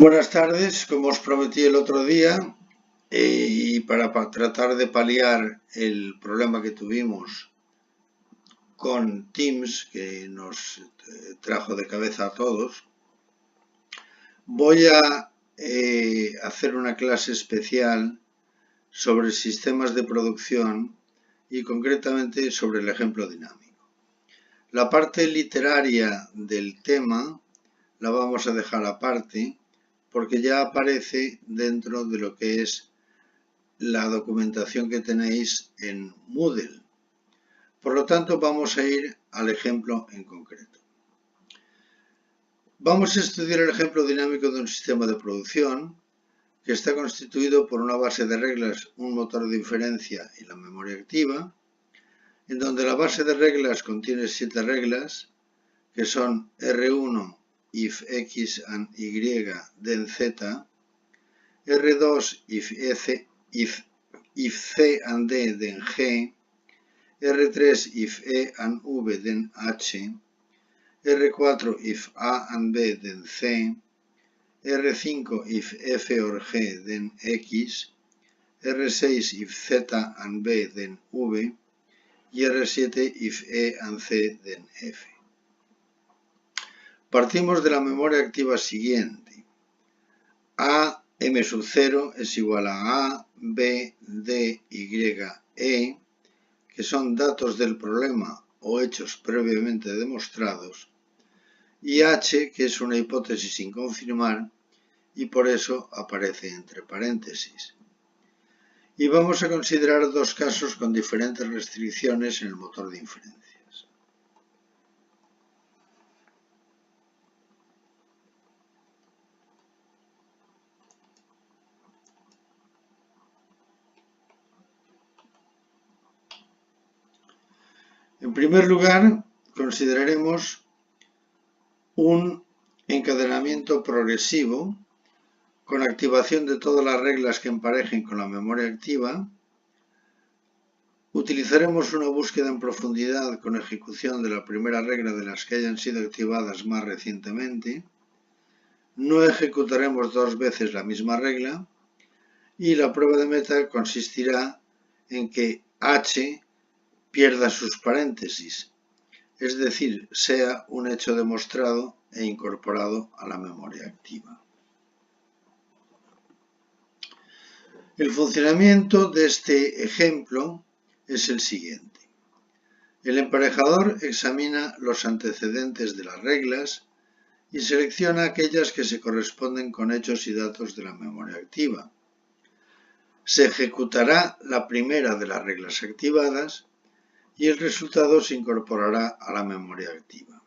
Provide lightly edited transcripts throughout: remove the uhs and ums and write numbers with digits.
Buenas tardes, como os prometí el otro día, y para tratar de paliar el problema que tuvimos con Teams, que nos trajo de cabeza a todos, voy a hacer una clase especial sobre sistemas de producción y concretamente sobre el ejemplo dinámico. La parte literaria del tema la vamos a dejar aparte, porque ya aparece dentro de lo que es la documentación que tenéis en Moodle. Por lo tanto, vamos a ir al ejemplo en concreto. Vamos a estudiar el ejemplo dinámico de un sistema de producción que está constituido por una base de reglas, un motor de inferencia y la memoria activa, en donde la base de reglas contiene 7 reglas, que son R1, if X and Y, then Z, R2, if C and D, then G, R3, if E and V, then H, R4, if A and B, then C, R5, if F or G, then X, R6, if Z and B, then V, y R7, if E and C, then F. Partimos de la memoria activa siguiente. A, M sub 0 es igual a A, B, D, Y, E, que son datos del problema o hechos previamente demostrados, y H, que es una hipótesis sin confirmar, y por eso aparece entre paréntesis. Y vamos a considerar dos casos con diferentes restricciones en el motor de inferencias. En primer lugar, consideraremos un encadenamiento progresivo con activación de todas las reglas que emparejen con la memoria activa. Utilizaremos una búsqueda en profundidad con ejecución de la primera regla de las que hayan sido activadas más recientemente. No ejecutaremos 2 veces la misma regla y la prueba de meta consistirá en que H pierda sus paréntesis, es decir, sea un hecho demostrado e incorporado a la memoria activa. El funcionamiento de este ejemplo es el siguiente. El emparejador examina los antecedentes de las reglas y selecciona aquellas que se corresponden con hechos y datos de la memoria activa. Se ejecutará la primera de las reglas activadas y el resultado se incorporará a la memoria activa.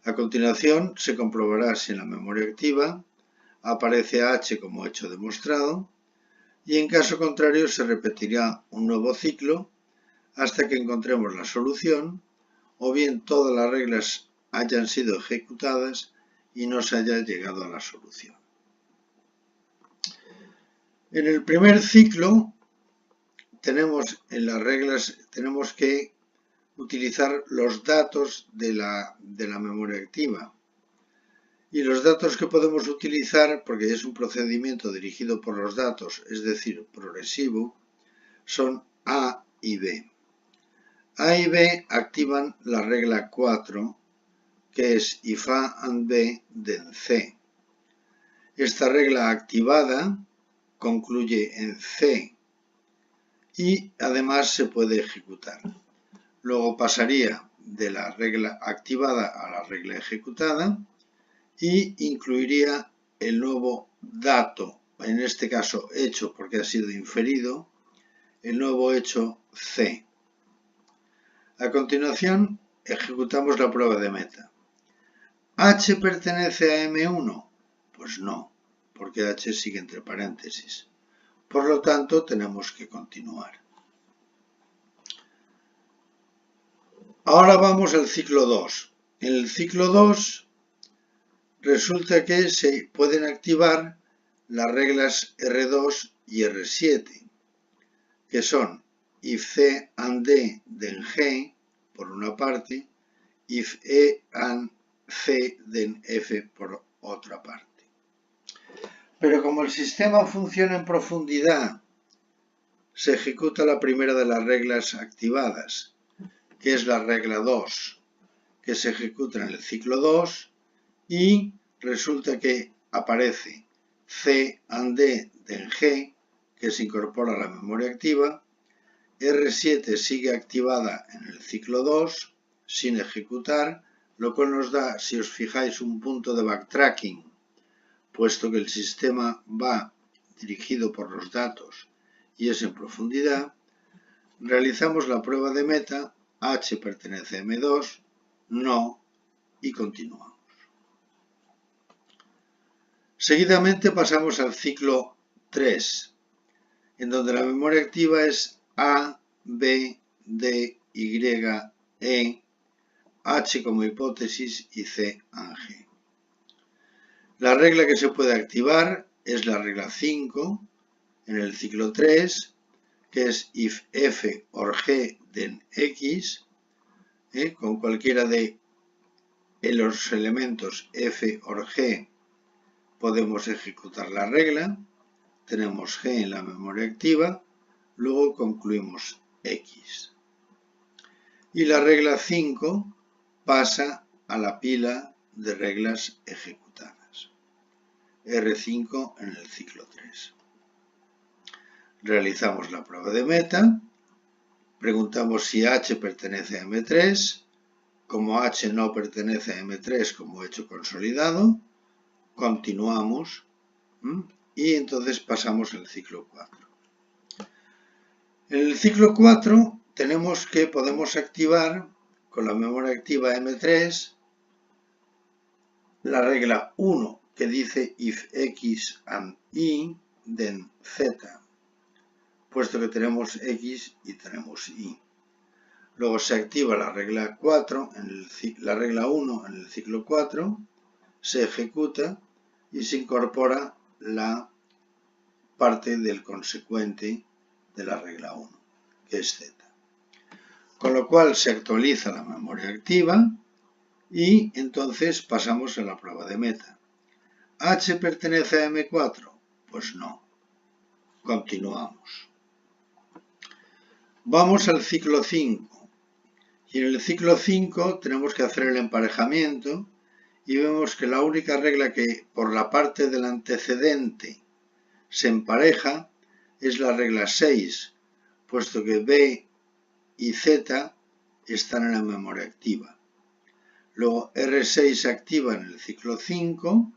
A continuación, se comprobará si en la memoria activa aparece H como hecho demostrado y en caso contrario se repetirá un nuevo ciclo hasta que encontremos la solución o bien todas las reglas hayan sido ejecutadas y no se haya llegado a la solución. En el primer ciclo tenemos en las reglas que utilizar los datos de la memoria activa. Y los datos que podemos utilizar, porque es un procedimiento dirigido por los datos, es decir, progresivo, son A y B. A y B activan la regla 4, que es if A and B, then C. Esta regla activada concluye en C y además se puede ejecutar. Luego pasaría de la regla activada a la regla ejecutada y incluiría el nuevo dato, en este caso hecho porque ha sido inferido, el nuevo hecho C. A continuación ejecutamos la prueba de meta. ¿H pertenece a M1? Pues no, porque H sigue entre paréntesis. Por lo tanto, tenemos que continuar. Ahora vamos al ciclo 2. En el ciclo 2 resulta que se pueden activar las reglas R2 y R7, que son if C and D, then G, por una parte, if E and C, then F, por otra parte. Pero como el sistema funciona en profundidad, se ejecuta la primera de las reglas activadas, que es la regla 2, que se ejecuta en el ciclo 2 y resulta que aparece C and D en G, que se incorpora a la memoria activa. R7 sigue activada en el ciclo 2 sin ejecutar, lo cual nos da, si os fijáis, un punto de backtracking, puesto que el sistema va dirigido por los datos y es en profundidad. Realizamos la prueba de meta, H pertenece a M2, no, y continuamos. Seguidamente pasamos al ciclo 3, en donde la memoria activa es A, B, D, Y, E, H como hipótesis y C and G. La regla que se puede activar es la regla 5 en el ciclo 3, que es if F or G then X, con cualquiera de los elementos F or G podemos ejecutar la regla. Tenemos G en la memoria activa, luego concluimos X. Y la regla 5 pasa a la pila de reglas ejecutadas. R5 en el ciclo 3. Realizamos la prueba de meta, preguntamos si H pertenece a M3, como H no pertenece a M3 como hecho consolidado, continuamos y entonces pasamos al ciclo 4. En el ciclo 4 podemos activar con la memoria activa M3 la regla 1 que dice if X and Y then Z, puesto que tenemos X y tenemos Y. Luego se activa la regla 4, la regla 1 en el ciclo 4, se ejecuta y se incorpora la parte del consecuente de la regla 1, que es Z. Con lo cual se actualiza la memoria activa y entonces pasamos a la prueba de meta. ¿H pertenece a M4? Pues no. Continuamos. Vamos al ciclo 5. Y en el ciclo 5 tenemos que hacer el emparejamiento y vemos que la única regla que por la parte del antecedente se empareja es la regla 6, puesto que B y Z están en la memoria activa. Luego R6 se activa en el ciclo 5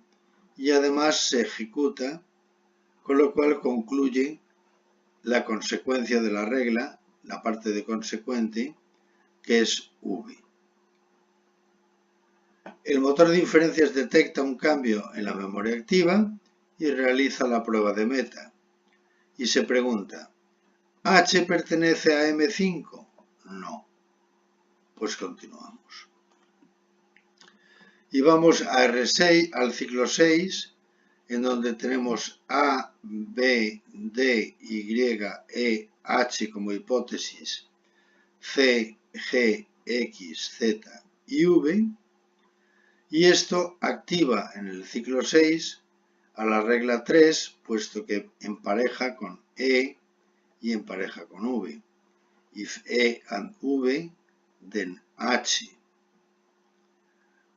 y además se ejecuta, con lo cual concluye la consecuencia de la regla, la parte de consecuente, que es V. El motor de inferencias detecta un cambio en la memoria activa y realiza la prueba de meta. Y se pregunta, ¿H pertenece a M5? No. Pues continuamos. Y vamos a R6, al ciclo 6, en donde tenemos A, B, D, Y, E, H como hipótesis, C, G, X, Z y V. Y esto activa en el ciclo 6 a la regla 3, puesto que empareja con E y empareja con V. If E and V, then H.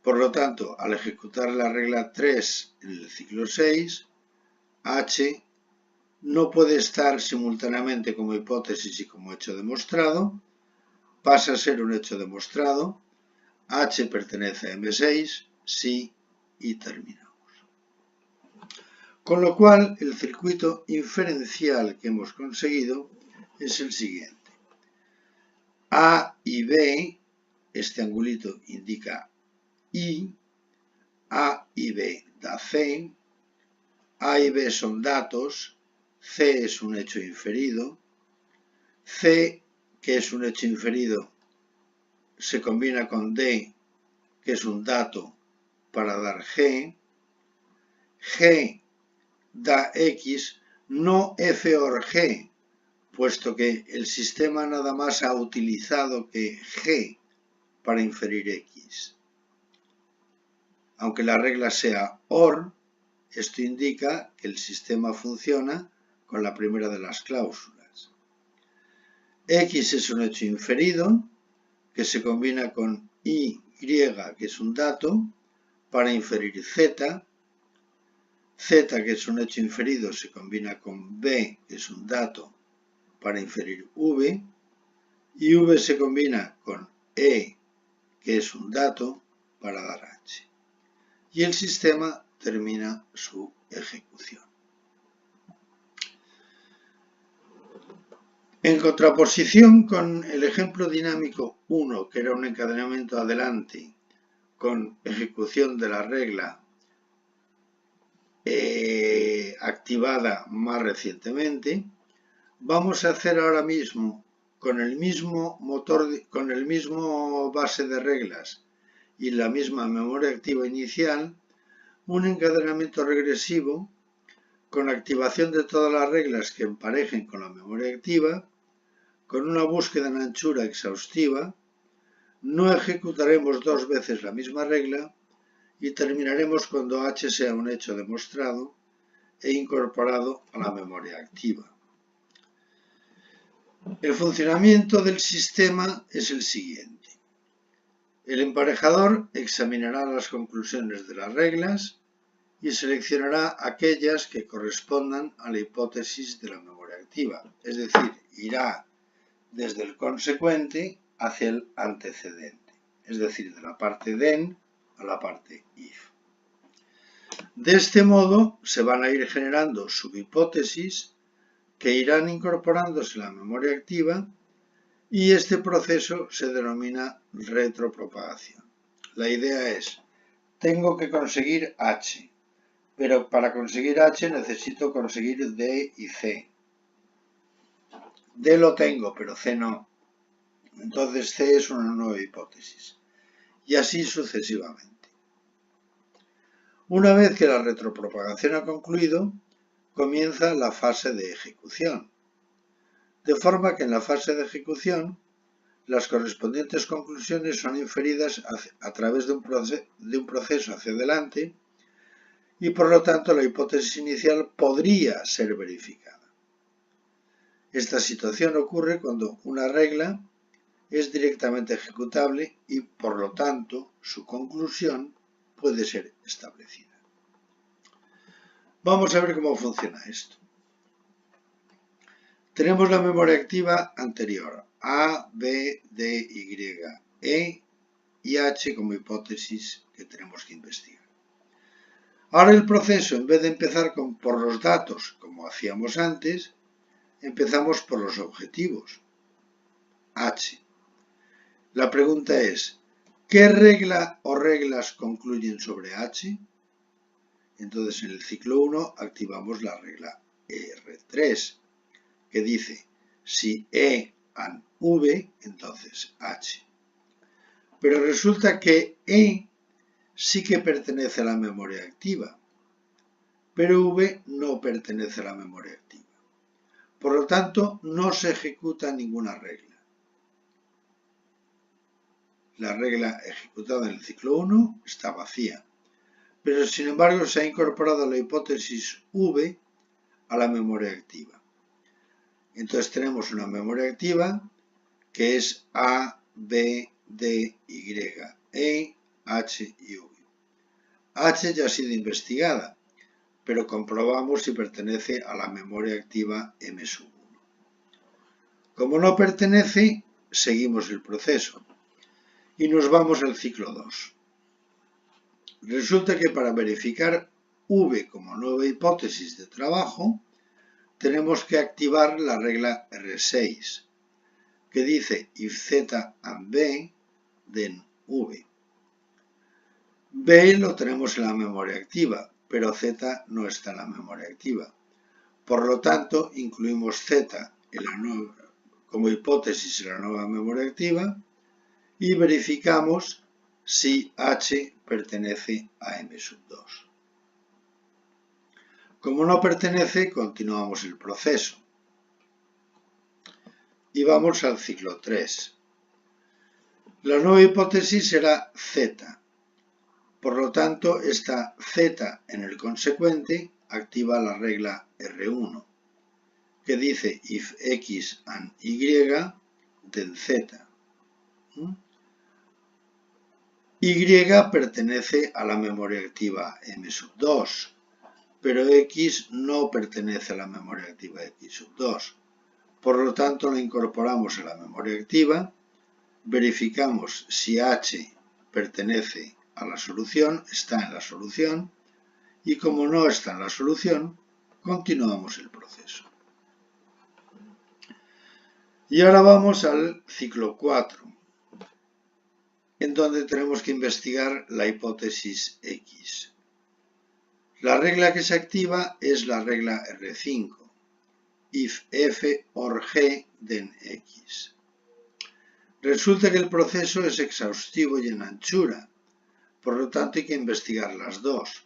Por lo tanto, al ejecutar la regla 3 en el ciclo 6, H no puede estar simultáneamente como hipótesis y como hecho demostrado, pasa a ser un hecho demostrado, H pertenece a M6, sí, y terminamos. Con lo cual, el circuito inferencial que hemos conseguido es el siguiente. A y B, este angulito indica I, A y B da C, A y B son datos, C es un hecho inferido, C, que es un hecho inferido, se combina con D, que es un dato, para dar G, G da X, no F or G, puesto que el sistema nada más ha utilizado que G para inferir X. Aunque la regla sea OR, Esto indica que el sistema funciona con la primera de las cláusulas. X es un hecho inferido que se combina con Y, que es un dato, para inferir Z. Z, que es un hecho inferido, se combina con B, que es un dato, para inferir V. Y V se combina con E, que es un dato, para dar H. Y el sistema termina su ejecución. En contraposición con el ejemplo dinámico 1, que era un encadenamiento adelante con ejecución de la regla activada más recientemente, vamos a hacer ahora mismo con el mismo base de reglas y la misma memoria activa inicial, un encadenamiento regresivo con activación de todas las reglas que emparejen con la memoria activa, con una búsqueda en anchura exhaustiva. No ejecutaremos dos veces la misma regla y terminaremos cuando H sea un hecho demostrado e incorporado a la memoria activa. El funcionamiento del sistema es el siguiente. El emparejador examinará las conclusiones de las reglas y seleccionará aquellas que correspondan a la hipótesis de la memoria activa, es decir, irá desde el consecuente hacia el antecedente, es decir, de la parte then a la parte if. De este modo se van a ir generando subhipótesis que irán incorporándose en la memoria activa y este proceso se denomina retropropagación. La idea es, tengo que conseguir H, pero para conseguir H necesito conseguir D y C. D lo tengo, pero C no. Entonces C es una nueva hipótesis. Y así sucesivamente. Una vez que la retropropagación ha concluido, comienza la fase de ejecución. De forma que en la fase de ejecución, las correspondientes conclusiones son inferidas a través de un proceso hacia adelante y por lo tanto la hipótesis inicial podría ser verificada. Esta situación ocurre cuando una regla es directamente ejecutable y por lo tanto su conclusión puede ser establecida. Vamos a ver cómo funciona esto. Tenemos la memoria activa anterior, A, B, D, Y, E y H como hipótesis que tenemos que investigar. Ahora el proceso, en vez de empezar por los datos, como hacíamos antes, empezamos por los objetivos, H. La pregunta es, ¿qué regla o reglas concluyen sobre H? Entonces en el ciclo 1 activamos la regla R3, que dice, si E and V, entonces H. Pero resulta que E sí que pertenece a la memoria activa, pero V no pertenece a la memoria activa. Por lo tanto, no se ejecuta ninguna regla. La regla ejecutada en el ciclo 1 está vacía, pero sin embargo se ha incorporado la hipótesis V a la memoria activa. Entonces tenemos una memoria activa que es A, B, D, Y, E, H y V. H ya ha sido investigada, pero comprobamos si pertenece a la memoria activa M1. Como no pertenece, seguimos el proceso y nos vamos al ciclo 2. Resulta que para verificar V como nueva hipótesis de trabajo, tenemos que activar la regla R6, que dice if Z and B, then V. B lo tenemos en la memoria activa, pero Z no está en la memoria activa. Por lo tanto, incluimos Z como hipótesis en la nueva memoria activa y verificamos si H pertenece a M2. Como no pertenece, continuamos el proceso. Y vamos al ciclo 3. La nueva hipótesis será Z, Por lo tanto, esta z en el consecuente activa la regla R1, que dice if x and y then z. Y pertenece a la memoria activa M2, pero X no pertenece a la memoria activa X2. Por lo tanto, lo incorporamos a la memoria activa, verificamos si H pertenece a la solución, está en la solución, y como no está en la solución, continuamos el proceso. Y ahora vamos al ciclo 4, en donde tenemos que investigar la hipótesis X. La regla que se activa es la regla R5, if f or g then X. Resulta que el proceso es exhaustivo y en anchura, por lo tanto hay que investigar las dos.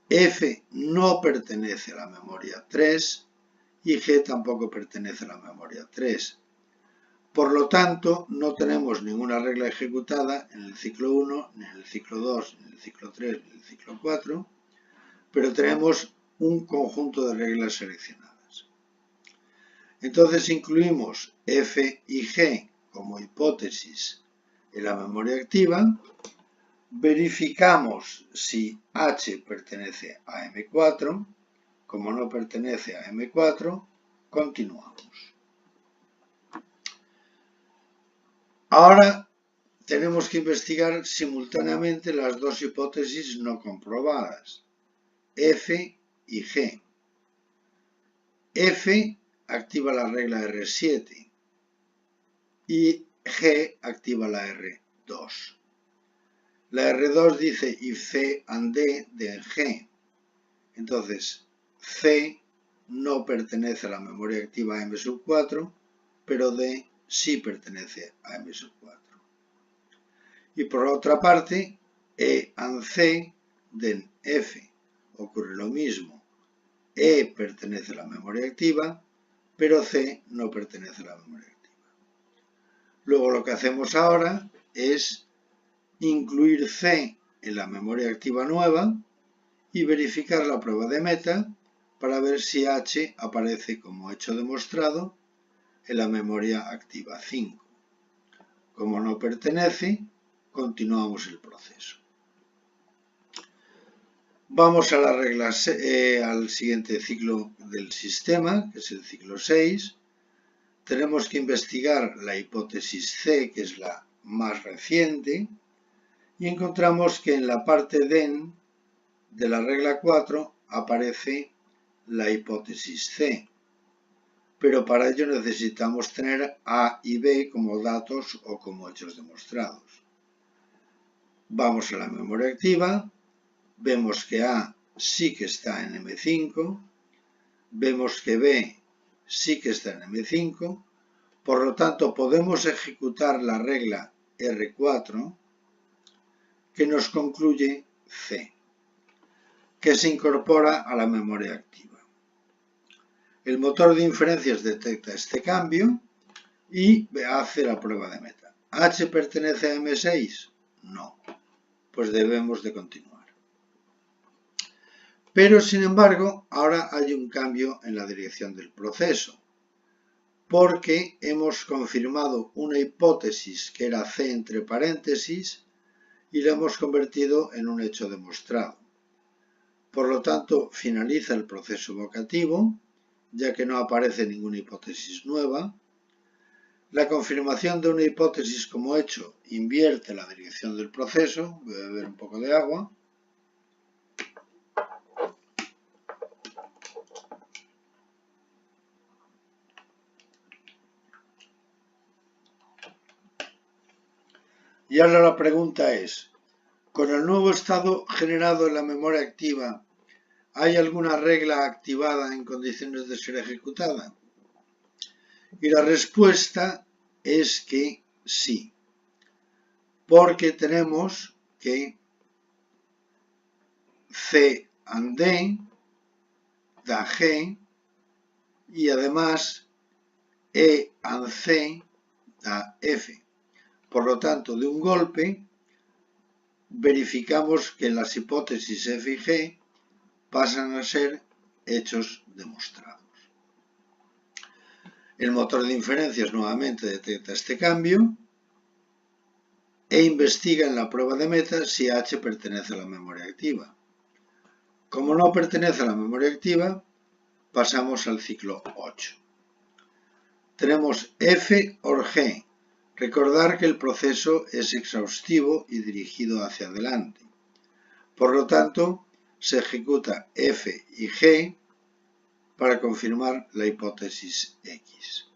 F no pertenece a la memoria 3 y G tampoco pertenece a la memoria 3. Por lo tanto, no tenemos ninguna regla ejecutada en el ciclo 1, ni en el ciclo 2, ni en el ciclo 3, ni en el ciclo 4, pero tenemos un conjunto de reglas seleccionadas. Entonces incluimos F y G como hipótesis en la memoria activa, verificamos si H pertenece a M4, como no pertenece a M4, continuamos. Ahora tenemos que investigar simultáneamente las dos hipótesis no comprobadas, F y G. F activa la regla R7 y G activa la R2. La R2 dice if C and D then G. Entonces, C no pertenece a la memoria activa M4, pero D sí pertenece a M4. Y por otra parte, E and C then F. Ocurre lo mismo. E pertenece a la memoria activa, pero C no pertenece a la memoria activa. Luego lo que hacemos ahora es incluir C en la memoria activa nueva y verificar la prueba de meta para ver si H aparece como hecho demostrado en la memoria activa 5. Como no pertenece, continuamos el proceso. Vamos a las reglas, al siguiente ciclo del sistema, que es el ciclo 6. Tenemos que investigar la hipótesis C, que es la más reciente, y encontramos que en la parte den de la regla 4 aparece la hipótesis C, pero para ello necesitamos tener A y B como datos o como hechos demostrados. Vamos a la memoria activa, vemos que A sí que está en M5, vemos que B sí que está en M5, por lo tanto podemos ejecutar la regla R4 que nos concluye C, que se incorpora a la memoria activa. El motor de inferencias detecta este cambio y hace la prueba de meta. ¿H pertenece a M6? No, pues debemos de continuar. Pero, sin embargo, ahora hay un cambio en la dirección del proceso, porque hemos confirmado una hipótesis que era C entre paréntesis y la hemos convertido en un hecho demostrado. Por lo tanto, finaliza el proceso evocativo, ya que no aparece ninguna hipótesis nueva. La confirmación de una hipótesis como hecho invierte la dirección del proceso. Voy a beber un poco de agua. Y ahora la pregunta es, ¿con el nuevo estado generado en la memoria activa, hay alguna regla activada en condiciones de ser ejecutada? Y la respuesta es que sí, porque tenemos que C and D da G y además E and C da F. Por lo tanto, de un golpe, verificamos que las hipótesis F y G pasan a ser hechos demostrados. El motor de inferencias nuevamente detecta este cambio e investiga en la prueba de meta si H pertenece a la memoria activa. Como no pertenece a la memoria activa, pasamos al ciclo 8. Tenemos F OR G. Recordar que el proceso es exhaustivo y dirigido hacia adelante. Por lo tanto, se ejecuta F y G para confirmar la hipótesis X.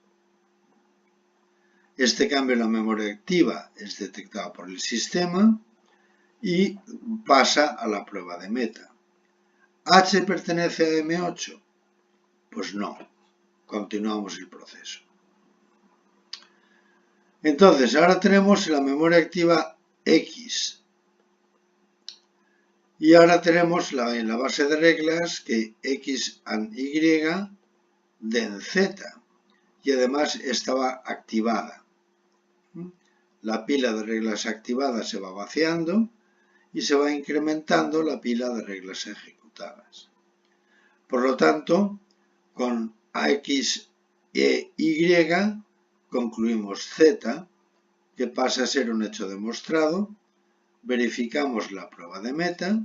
Este cambio en la memoria activa es detectado por el sistema y pasa a la prueba de meta. ¿H pertenece a M8? Pues no. Continuamos el proceso. Entonces, ahora tenemos la memoria activa X. Y ahora tenemos en la base de reglas que X and Y den Z. Y además estaba activada. La pila de reglas activadas se va vaciando y se va incrementando la pila de reglas ejecutadas. Por lo tanto, con X e Y concluimos Z, que pasa a ser un hecho demostrado, verificamos la prueba de meta,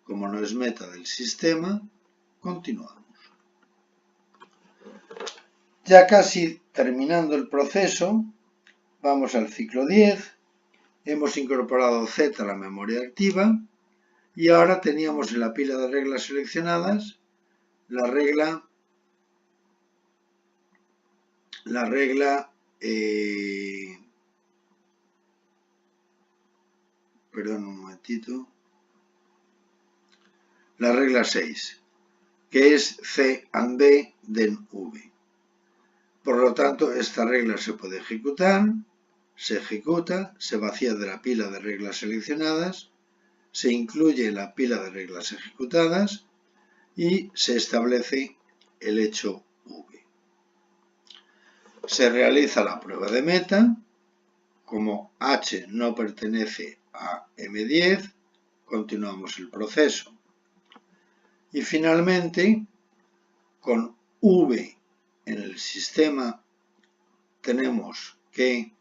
como no es meta del sistema, continuamos. Ya casi terminando el proceso, vamos al ciclo 10, hemos incorporado Z a la memoria activa y ahora teníamos en la pila de reglas seleccionadas la regla perdón un momentito, la regla 6, que es C and B den V. Por lo tanto, esta regla se puede ejecutar, se ejecuta, se vacía de la pila de reglas seleccionadas, se incluye en la pila de reglas ejecutadas y se establece el hecho V. Se realiza la prueba de meta. Como H no pertenece a M10, continuamos el proceso. Y finalmente, con V en el sistema, tenemos que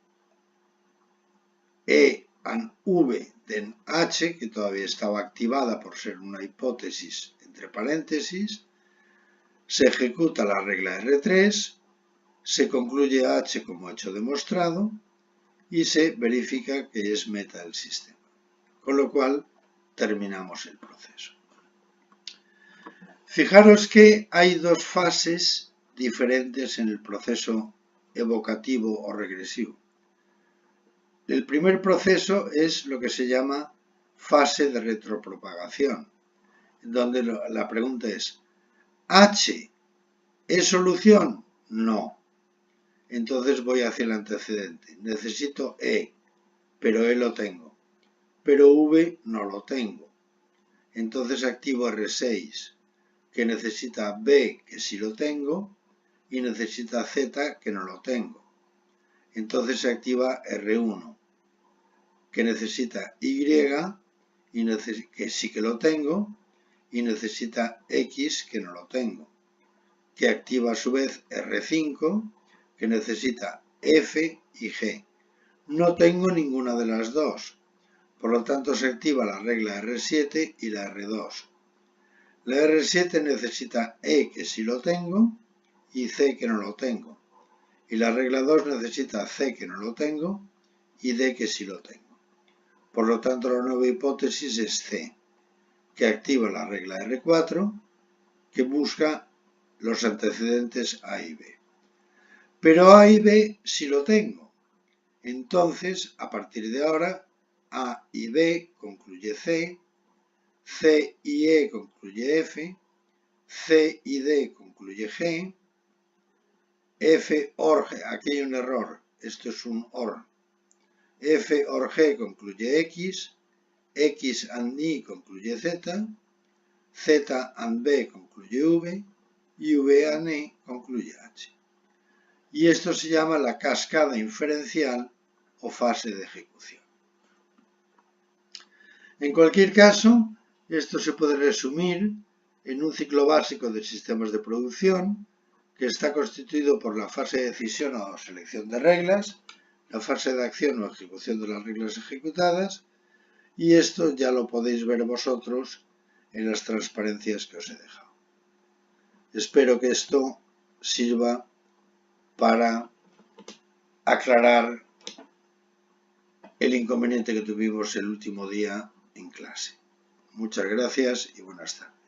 E and V den H, que todavía estaba activada por ser una hipótesis entre paréntesis, se ejecuta la regla R3, se concluye H como hecho demostrado y se verifica que es meta del sistema. Con lo cual, terminamos el proceso. Fijaros que hay dos fases diferentes en el proceso evocativo o regresivo. El primer proceso es lo que se llama fase de retropropagación, donde la pregunta es, ¿H es solución? No. Entonces voy hacia el antecedente. Necesito E, pero E lo tengo. Pero V no lo tengo. Entonces activo R6, que necesita B, que sí lo tengo, y necesita Z, que no lo tengo. Entonces se activa R1, que necesita Y, que sí que lo tengo, y necesita X, que no lo tengo, que activa a su vez R5, que necesita F y G. No tengo ninguna de las dos, por lo tanto se activa la regla R7 y la R2. La R7 necesita E, que sí lo tengo, y C, que no lo tengo. Y la regla 2 necesita C, que no lo tengo, y D, que sí lo tengo. Por lo tanto, la nueva hipótesis es C, que activa la regla R4, que busca los antecedentes A y B. Pero A y B sí lo tengo. Entonces, a partir de ahora, A y B concluye C, C y E concluye F, C y D concluye G, F OR G, aquí hay un error, esto es un OR, F OR G concluye X, X and Y concluye Z, Z and B concluye V, y V and E concluye H. Y esto se llama la cascada inferencial o fase de ejecución. En cualquier caso, esto se puede resumir en un ciclo básico de sistemas de producción que está constituido por la fase de decisión o selección de reglas, la fase de acción o ejecución de las reglas ejecutadas, y esto ya lo podéis ver vosotros en las transparencias que os he dejado. Espero que esto sirva para aclarar el inconveniente que tuvimos el último día en clase. Muchas gracias y buenas tardes.